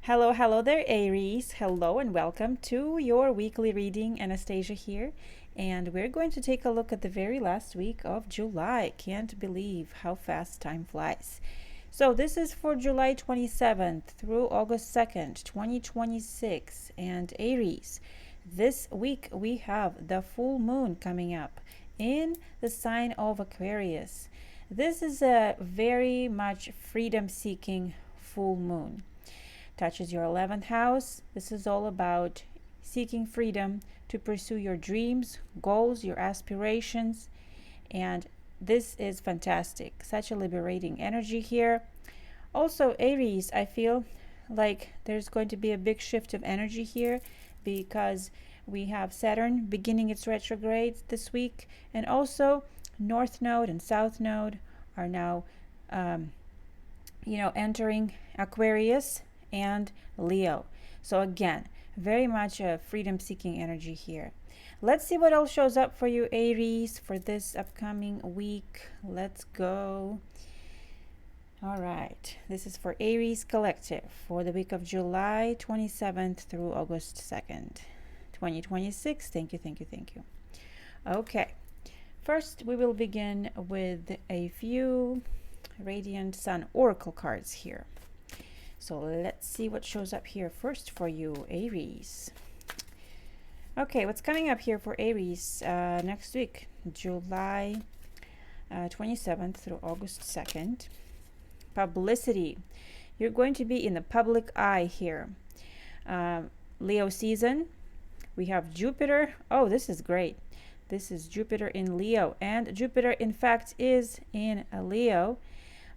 Hello there, Aries. Hello and welcome to your weekly reading. Anastasia here. And we're going to take a look at the very last week of July. Can't believe how fast time flies. So this is for July 27th through August 2nd, 2026. And Aries, this week we have the full moon coming up in the sign of Aquarius. This is a very much freedom-seeking full moon. Touches your 11th house. This is all about seeking freedom to pursue your dreams, goals, your aspirations. And this is fantastic. Such a liberating energy here. Also, Aries, I feel like there's going to be a big shift of energy here because we have Saturn beginning its retrograde this week. And also, North Node and South Node are now, entering Aquarius and Leo. So again, very much a freedom-seeking energy here. Let's see what else shows up for you, Aries, for this upcoming week. Let's go. All right, this is for Aries Collective for the week of July 27th through August 2nd, 2026. Thank you. Okay, first we will begin with a few Radiant Sun Oracle cards here. So let's see what shows up here first for you, Aries. Okay, what's coming up here for Aries next week, July 27th through August 2nd. Publicity. You're going to be in the public eye here. Leo season. We have Jupiter. Oh, this is great. This is Jupiter in Leo. And Jupiter, in fact, is in Leo.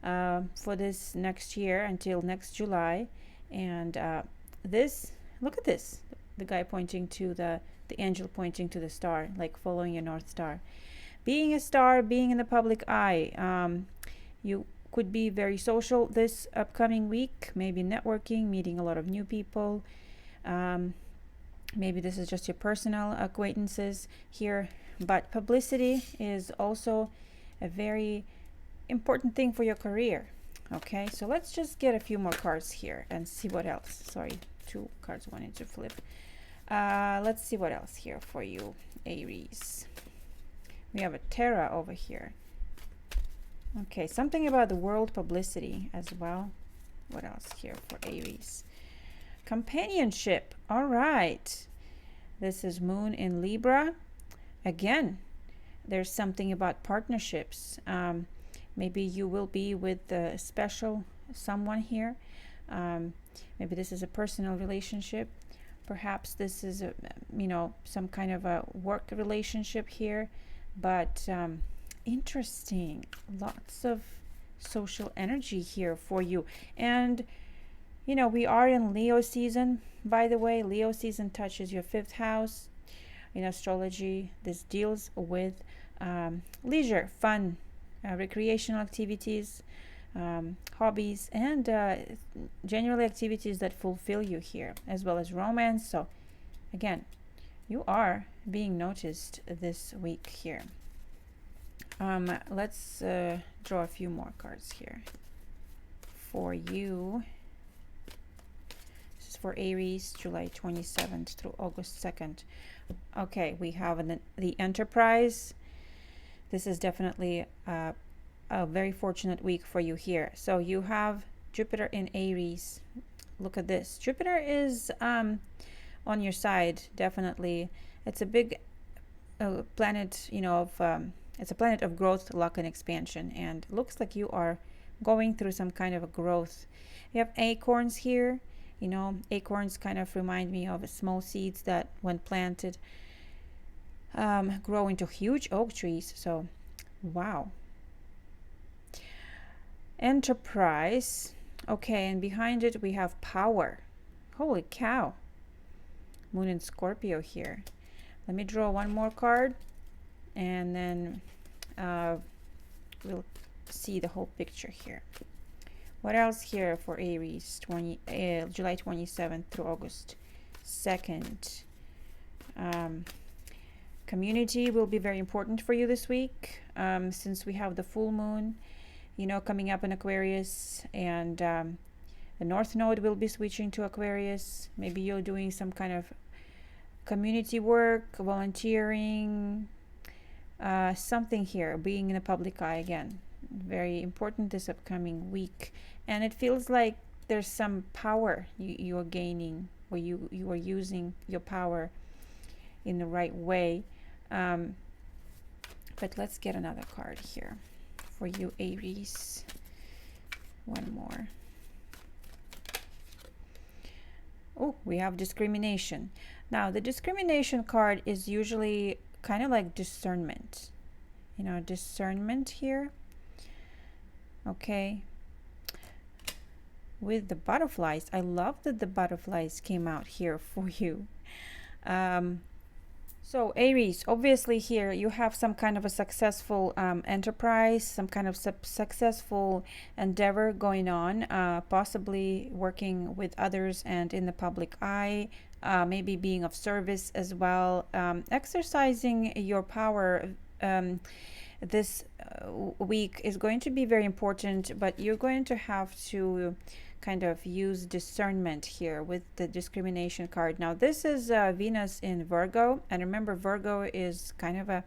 For this next year until next July. And look at this, the guy pointing to the angel pointing to the star, like following a North Star. Being a star, being in the public eye, you could be very social this upcoming week, maybe networking, meeting a lot of new people. Maybe this is just your personal acquaintances here, but publicity is also a very important thing for your career. Okay, so let's just get a few more cards here and see what else. Sorry, two cards wanted to flip. Let's see what else here for you, Aries. We have a Terra over here. Okay, something about the world publicity as well. What else here for Aries? Companionship. All right, this is Moon in Libra. Again, there's something about partnerships. Maybe you will be with a special someone here. Maybe this is a personal relationship. Perhaps this is some kind of a work relationship here. But interesting. Lots of social energy here for you. And we are in Leo season. By the way, Leo season touches your 5th house. In astrology, this deals with leisure, fun, recreational activities, hobbies, and generally activities that fulfill you here, as well as romance. So again, you are being noticed this week here. Let's draw a few more cards here for you. This is for Aries, July 27th through August 2nd. Okay, we have the Enterprise. This is definitely a very fortunate week for you here. So you have Jupiter in Aries. Look at this. Jupiter is on your side, definitely. It's a big planet, it's a planet of growth, luck, and expansion. And it looks like you are going through some kind of a growth. You have acorns here. Acorns kind of remind me of small seeds that, when planted, grow into huge oak trees. So wow. Enterprise. Okay, and behind it we have power. Holy cow. Moon in Scorpio here. Let me draw one more card and then we'll see the whole picture here. What else here for Aries, July 27th through August 2nd? Community will be very important for you this week, since we have the full moon, coming up in Aquarius, and The North Node will be switching to Aquarius. Maybe you're doing some kind of community work, volunteering, something here, being in the public eye again. Very important this upcoming week. And it feels like there's some power you are gaining, or you are using your power in the right way. But let's get another card here for you, Aries. One more. Oh, we have discrimination. Now, the discrimination card is usually kind of like discernment. You know, discernment here. Okay. With the butterflies, I love that the butterflies came out here for you. So Aries, obviously here you have some kind of a successful enterprise, some kind of successful endeavor going on, possibly working with others and in the public eye, maybe being of service as well, exercising your power. This week is going to be very important, but you're going to have to kind of use discernment here with the discrimination card. Now this is Venus in Virgo, and remember Virgo is kind of a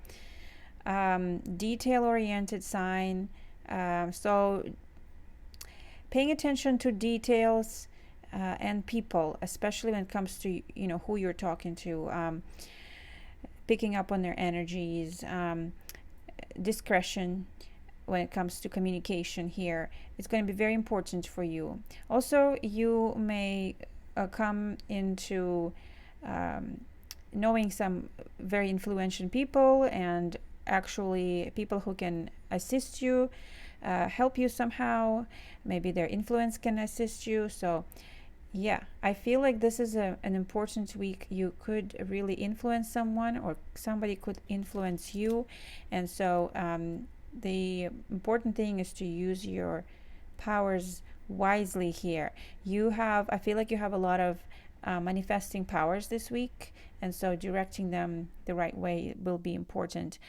detail-oriented sign, so paying attention to details and people, especially when it comes to, you know, who you're talking to, picking up on their energies, discretion when it comes to communication here. It's going to be very important for you. Also, you may come into knowing some very influential people, and actually people who can assist you, help you somehow. Maybe their influence can assist you. So yeah, I feel like this is an important week. You could really influence someone, or somebody could influence you. And so the important thing is to use your powers wisely here. I feel like you have a lot of manifesting powers this week, and so directing them the right way will be important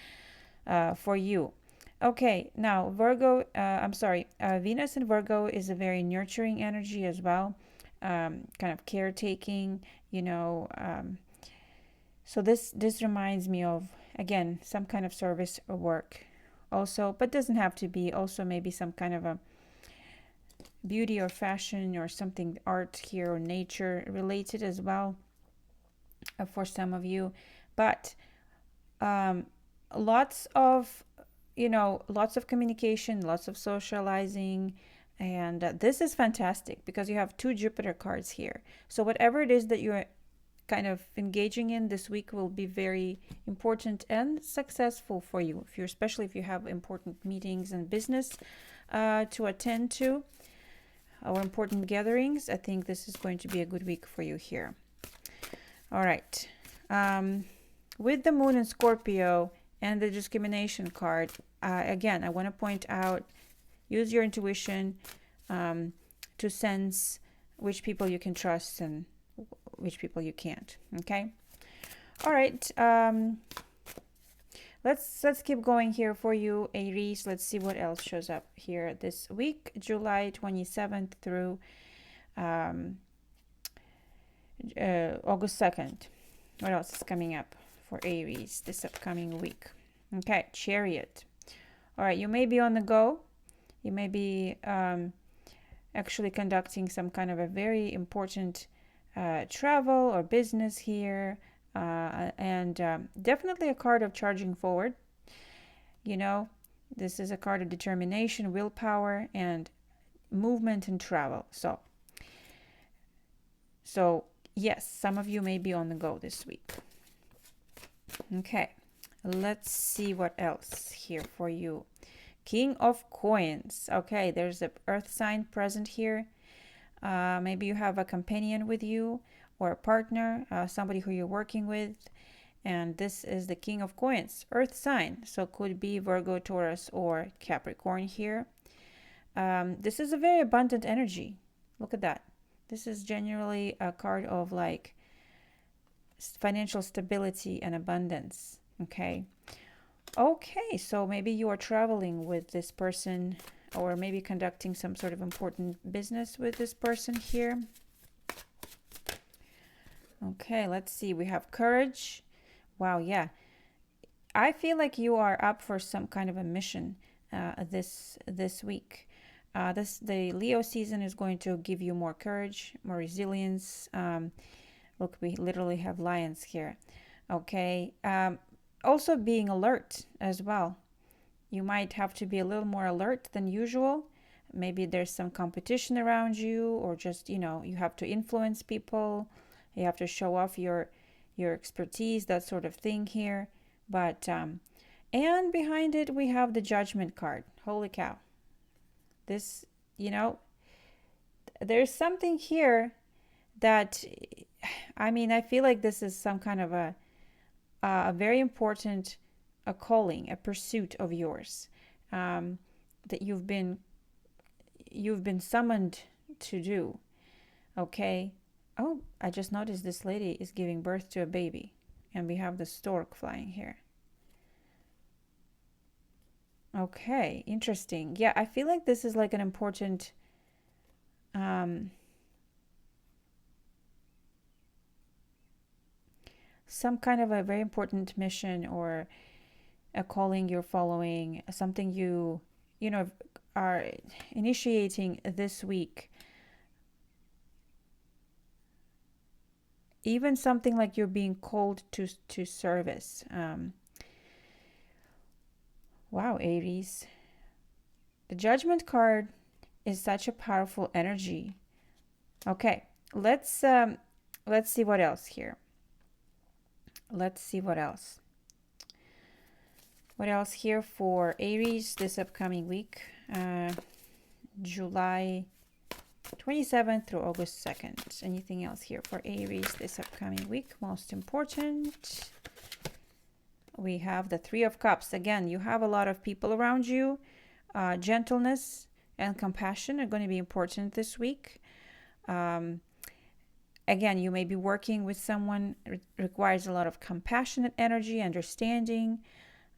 for you. Okay, now Venus in Virgo is a very nurturing energy as well, kind of caretaking, you know. So this reminds me of, again, some kind of service or work also, but doesn't have to be. Also maybe some kind of a beauty or fashion or something, art here, or nature related as well, for some of you. But lots of communication, lots of socializing, and this is fantastic because you have two Jupiter cards here. So whatever it is that you're kind of engaging in this week will be very important and successful for you, especially if you have important meetings and business to attend to, or important gatherings. I think this is going to be a good week for you here. All right, with the moon in Scorpio and the discrimination card, again, I want to point out, use your intuition to sense which people you can trust and which people you can't. Okay. All right. Let's keep going here for you, Aries. Let's see what else shows up here this week, July 27th through August 2nd. What else is coming up for Aries this upcoming week? Okay, Chariot. All right, you may be on the go. You may be actually conducting some kind of a very important travel or business here, and definitely a card of charging forward. You know, this is a card of determination, willpower, and movement and travel. So yes, some of you may be on the go this week. Okay, let's see what else here for you. King of Coins. Okay, there's an earth sign present here. Maybe you have a companion with you, or a partner, somebody who you're working with. And this is the King of Coins, earth sign. So could be Virgo, Taurus, or Capricorn here. This is a very abundant energy. Look at that. This is generally a card of like financial stability and abundance. Okay. Okay, so maybe you are traveling with this person or maybe conducting some sort of important business with this person here. Okay, let's see. We have courage. Wow, yeah. I feel like you are up for some kind of a mission this week. The Leo season is going to give you more courage, more resilience. Look, we literally have lions here. Okay. Also being alert as well. You might have to be a little more alert than usual. Maybe there's some competition around you, or just, you have to influence people. You have to show off your expertise, that sort of thing here. But and behind it we have the Judgment card. Holy cow. This, there's something here that, I feel like this is some kind of a very important calling, a pursuit of yours, that you've been summoned to do. Okay. Oh, I just noticed this lady is giving birth to a baby, and we have the stork flying here. Okay, interesting. Yeah, I feel like this is like an important some kind of a very important mission, or a calling you're following, something you are initiating this week. Even something like you're being called to service. Wow, Aries. The Judgment card is such a powerful energy. Okay, let's see what else here. Let's see what else. What else here for Aries this upcoming week? July 27th through August 2nd. Anything else here for Aries this upcoming week? Most important. We have the Three of Cups. Again, you have a lot of people around you. Gentleness and compassion are going to be important this week. Again, you may be working with someone requires a lot of compassionate energy, understanding.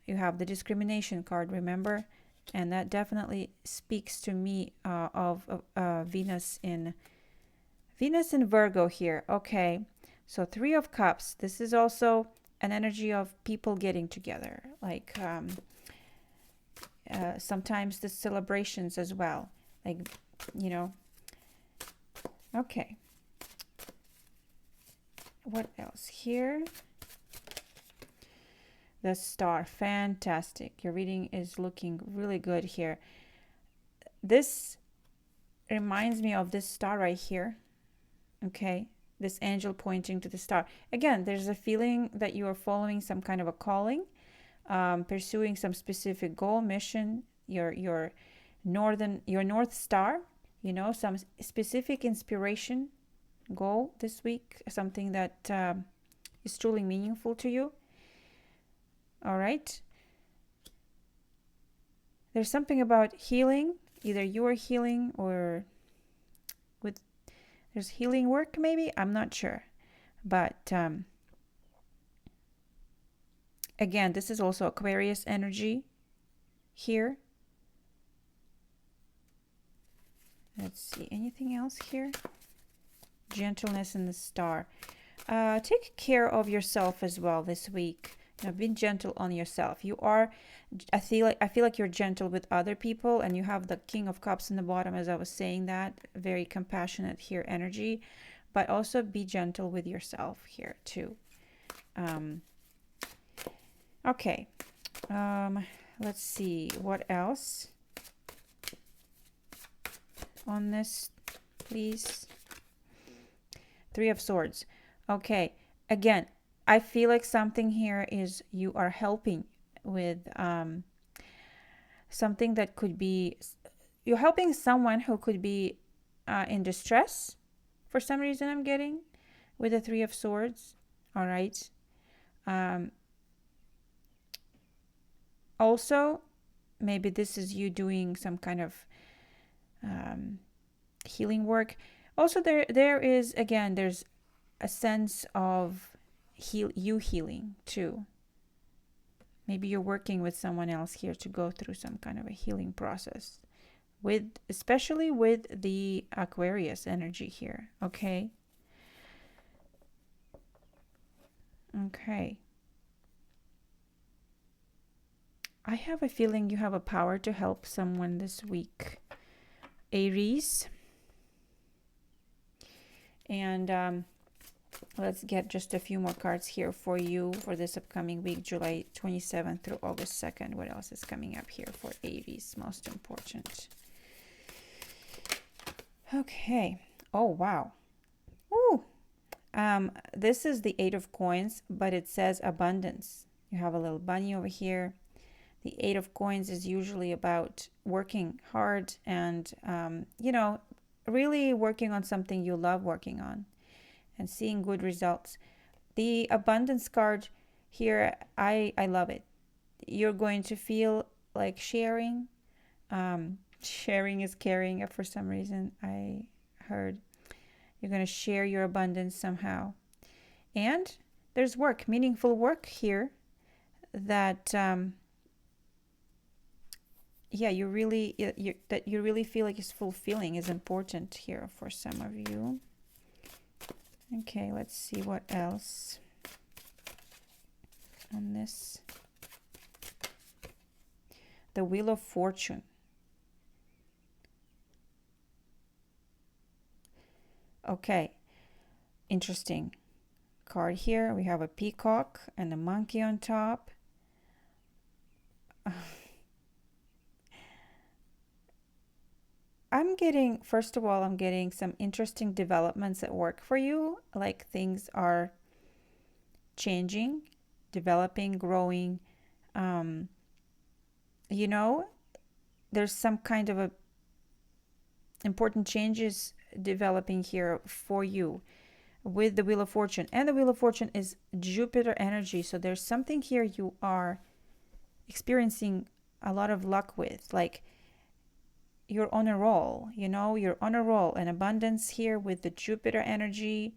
You have the Discrimination card, remember? And that definitely speaks to me of Venus in Virgo here. Okay, so Three of Cups. This is also an energy of people getting together, like sometimes the celebrations as well, like, Okay, what else here? The Star. Fantastic. Your reading is looking really good here. This reminds me of this star right here. Okay, this angel pointing to the star. Again, there's a feeling that you are following some kind of a calling, pursuing some specific goal, mission, your North Star, some specific inspiration, goal this week, something that is truly meaningful to you. All right. There's something about healing. Either you are healing, or there's healing work maybe. I'm not sure. But again, this is also Aquarius energy here. Let's see. Anything else here? Gentleness in the Star. Take care of yourself as well this week. Be gentle on yourself. I feel like you're gentle with other people, and you have the King of Cups in the bottom, as I was saying, that very compassionate here energy, but also be gentle with yourself here too. Okay. Let's see what else on this, please. Three of Swords. Okay. Again, I feel like something here is you are helping with something that could be, you're helping someone who could be in distress for some reason, I'm getting, with the Three of Swords. All right. Also, maybe this is you doing some kind of healing work. Also, there is, again, there's a sense of healing too. Maybe you're working with someone else here to go through some kind of a healing process. especially with the Aquarius energy here. Okay. Okay. I have a feeling you have a power to help someone this week, Aries. And let's get just a few more cards here for you for this upcoming week, July 27th through August 2nd. What else is coming up here for Aries? Most important. Okay. Oh, wow. Ooh. This is the Eight of Coins, but it says abundance. You have a little bunny over here. The Eight of Coins is usually about working hard and, really working on something you love working on and seeing good results. The abundance card here, I love it. You're going to feel like sharing. Sharing is caring for some reason. I heard you're going to share your abundance somehow. And there's work, meaningful work here that you really feel like is fulfilling is important here for some of you. Okay, let's see what else on this. The Wheel of Fortune. Okay, interesting card here. We have a peacock and a monkey on top. First of all, I'm getting some interesting developments at work for you. Like things are changing, developing, growing. There's some kind of important changes developing here for you with the Wheel of Fortune. And the Wheel of Fortune is Jupiter energy. So there's something here you are experiencing a lot of luck with. Like you're on a roll, you're on a roll. And abundance here with the Jupiter energy.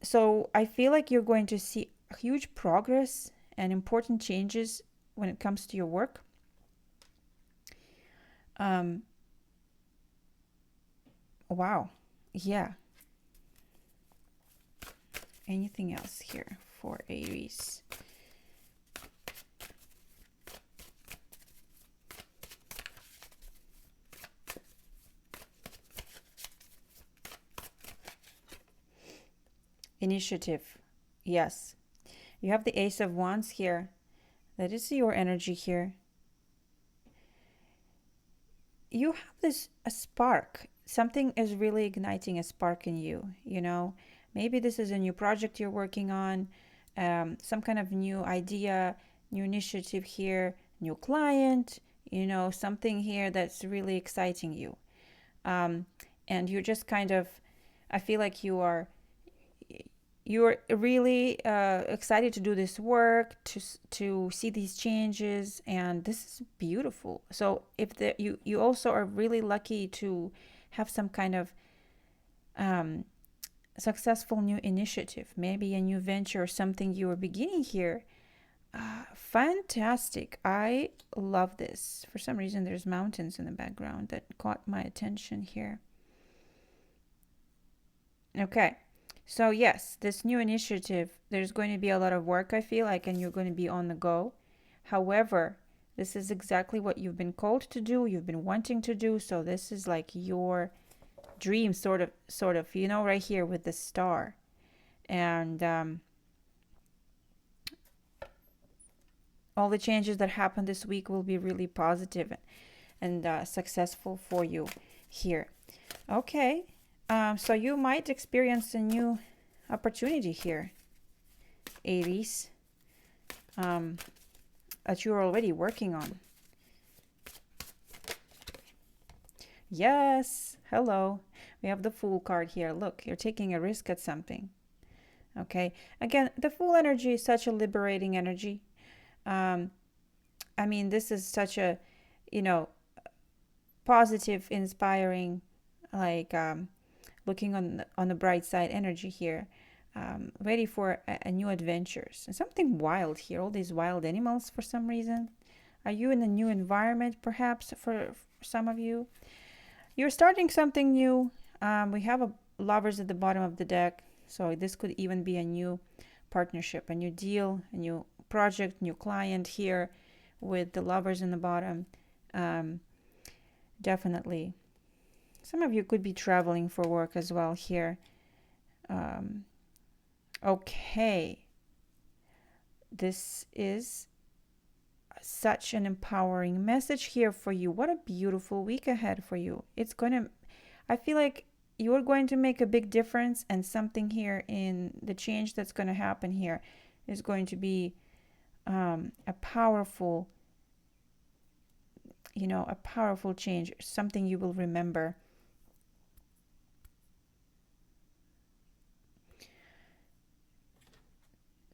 So I feel like you're going to see huge progress and important changes when it comes to your work. Wow. Yeah. Anything else here for Aries? Initiative. Yes. You have the Ace of Wands here. That is your energy here. You have a spark. Something is really igniting a spark in you, Maybe this is a new project you're working on, some kind of new idea, new initiative here, new client, something here that's really exciting you. And you're just kind of, I feel like you're really excited to do this work, to see these changes, and this is beautiful. So if you also are really lucky to have some kind of successful new initiative, maybe a new venture or something you are beginning here. Fantastic. I love this. For some reason, there's mountains in the background that caught my attention here. Okay. So yes, this new initiative, there's going to be a lot of work, I feel like, and you're going to be on the go. However, this is exactly what you've been called to do, you've been wanting to do. So this is like your dream, sort of, right here with the star. And all the changes that happen this week will be really positive and successful for you here. Okay. So you might experience a new opportunity here, Aries, that you're already working on. Yes, hello. We have the Fool card here. Look, you're taking a risk at something. Okay. Again, the Fool energy is such a liberating energy. This is such a, positive, inspiring, like looking on the bright side energy here, ready for a new adventures and something wild here. All these wild animals for some reason. Are you in a new environment, perhaps, for some of you? You're starting something new. We have a lovers at the bottom of the deck, so this could even be a new partnership, a new deal, a new project, new client here with the lovers in the bottom. Definitely. Some of you could be traveling for work as well here. Okay. This is such an empowering message here for you. What a beautiful week ahead for you. I feel like you're going to make a big difference, and something here in the change that's going to happen here is going to be a powerful change, something you will remember.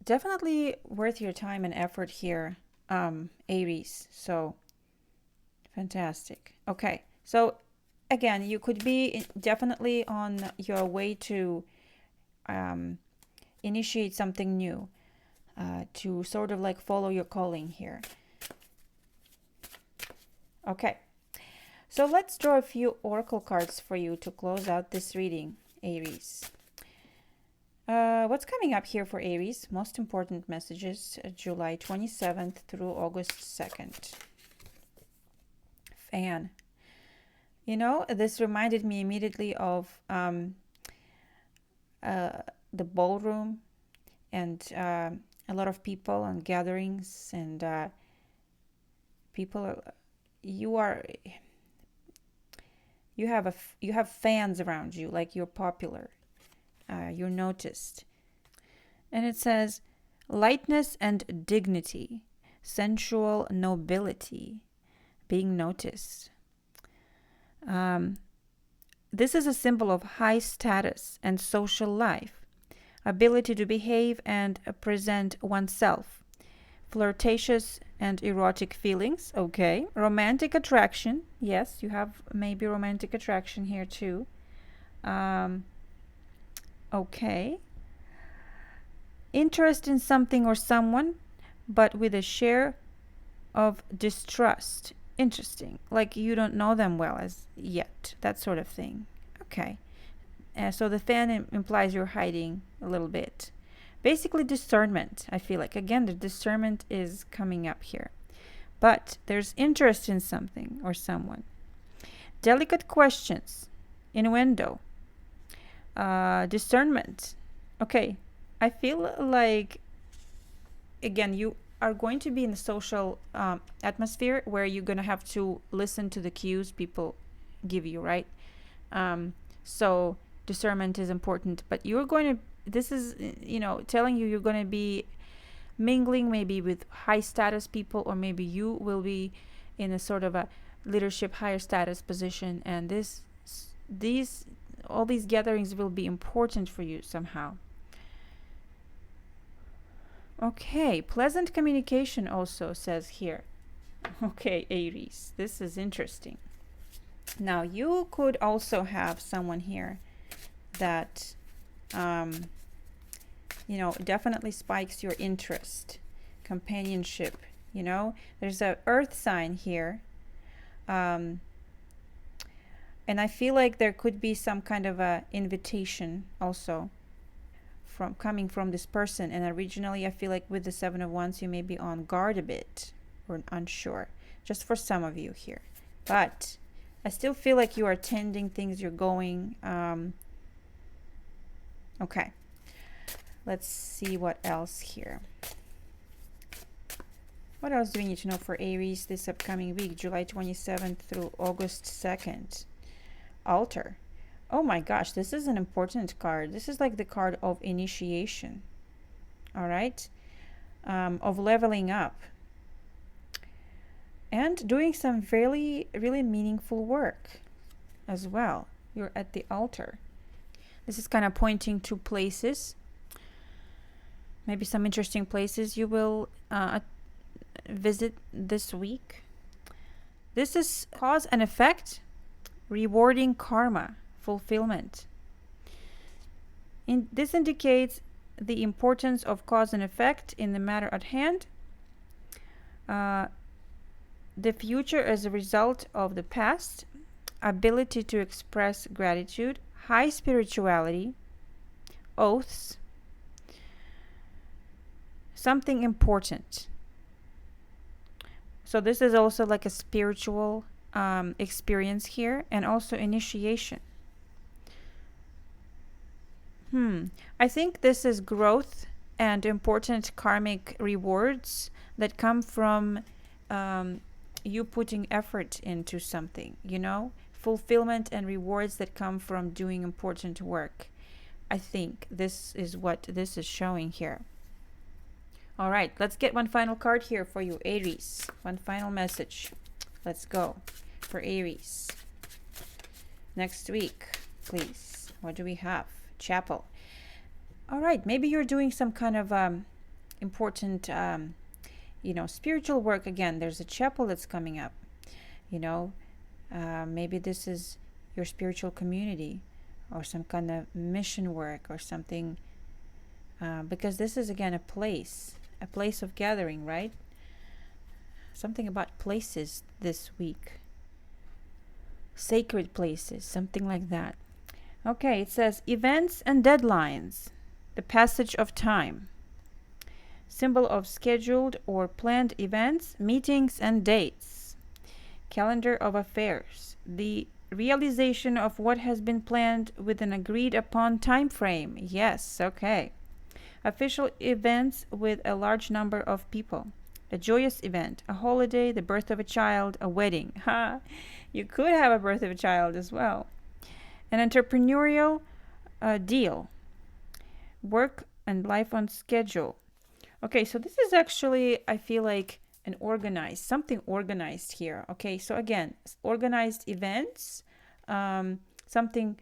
Definitely worth your time and effort here, Aries. So fantastic. Okay, so again, you could be definitely on your way to initiate something new, to sort of like follow your calling here. Okay, so let's draw a few oracle cards for you to close out this reading, Aries. What's coming up here for Aries? Most important messages, July 27th through August 2nd. Fan. You know, this reminded me immediately of the ballroom and a lot of people and gatherings, and people. You have fans around you, like you're popular. You're noticed. And it says lightness and dignity, sensual nobility, being noticed. This is a symbol of high status and social life, ability to behave and present oneself, flirtatious and erotic feelings, okay, romantic attraction, yes, you have maybe romantic attraction here too. Okay. Interest in something or someone, but with a share of distrust. Interesting. Like you don't know them well as yet. That sort of thing. Okay. So the fan implies you're hiding a little bit. Basically discernment, I feel like. Again, the discernment is coming up here. But there's interest in something or someone. Delicate questions. Innuendo. Discernment. Okay, I feel like, again, you are going to be in a social atmosphere where you're going to have to listen to the cues people give you, right? So discernment is important, but this is, telling you're going to be mingling maybe with high status people, or maybe you will be in a sort of a leadership, higher status position, and all these gatherings will be important for you somehow. Okay, pleasant communication also says here. Okay, Aries, this is interesting. Now, you could also have someone here that, definitely spikes your interest, companionship, There's a earth sign here. And I feel like there could be some kind of a invitation also coming from this person. And originally, I feel like with the Seven of Wands, you may be on guard a bit or unsure, just for some of you here. But I still feel like you are attending things, you're going. Okay, let's see what else here. What else do we need to know for Aries this upcoming week, July 27th through August 2nd? Altar. Oh my gosh, this is an important card. This is like the card of initiation. All right. Of leveling up. And doing some really meaningful work as well. You're at the altar. This is kind of pointing to places. Maybe some interesting places you will visit this week. This is cause and effect. Rewarding karma, fulfillment. This indicates the importance of cause and effect in the matter at hand. the future as a result of the past, ability to express gratitude, high spirituality, oaths, something important. So this is also like a spiritual experience here, and also initiation. I think this is growth and important karmic rewards that come from you putting effort into something, fulfillment and rewards that come from doing important work. I think this is what this is showing here. All right, let's get one final card here for you, Aries. One final message. Let's go for Aries. Next week, please. What do we have? Chapel. All right, maybe you're doing some kind of important, spiritual work again. There's a chapel that's coming up. Maybe this is your spiritual community or some kind of mission work or something. Because this is, again, a place of gathering, right? Something about places this week. Sacred places, something like that. Okay, it says events and deadlines, the passage of time, symbol of scheduled or planned events, meetings and dates, calendar of affairs, the realization of what has been planned with an agreed upon time frame. Yes, okay. Official events with a large number of people, a joyous event, a holiday, the birth of a child, a wedding. You could have a birth of a child as well. An entrepreneurial deal, work and life on schedule. Okay, so this is actually, I feel like, something organized here. Okay, so again, organized events, something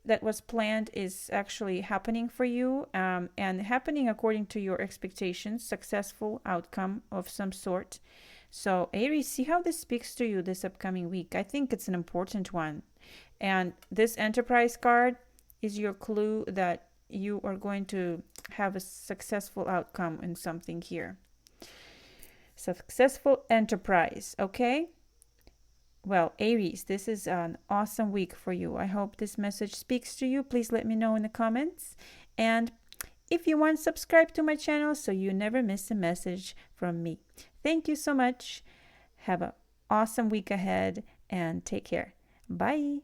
that was planned is actually happening for you, and happening according to your expectations, successful outcome of some sort. So Aries, see how this speaks to you this upcoming week. I think it's an important one. And this Enterprise card is your clue that you are going to have a successful outcome in something here. Successful enterprise, okay? Well, Aries, this is an awesome week for you. I hope this message speaks to you. Please let me know in the comments. And if you want, subscribe to my channel so you never miss a message from me. Thank you so much. Have an awesome week ahead and take care. Bye.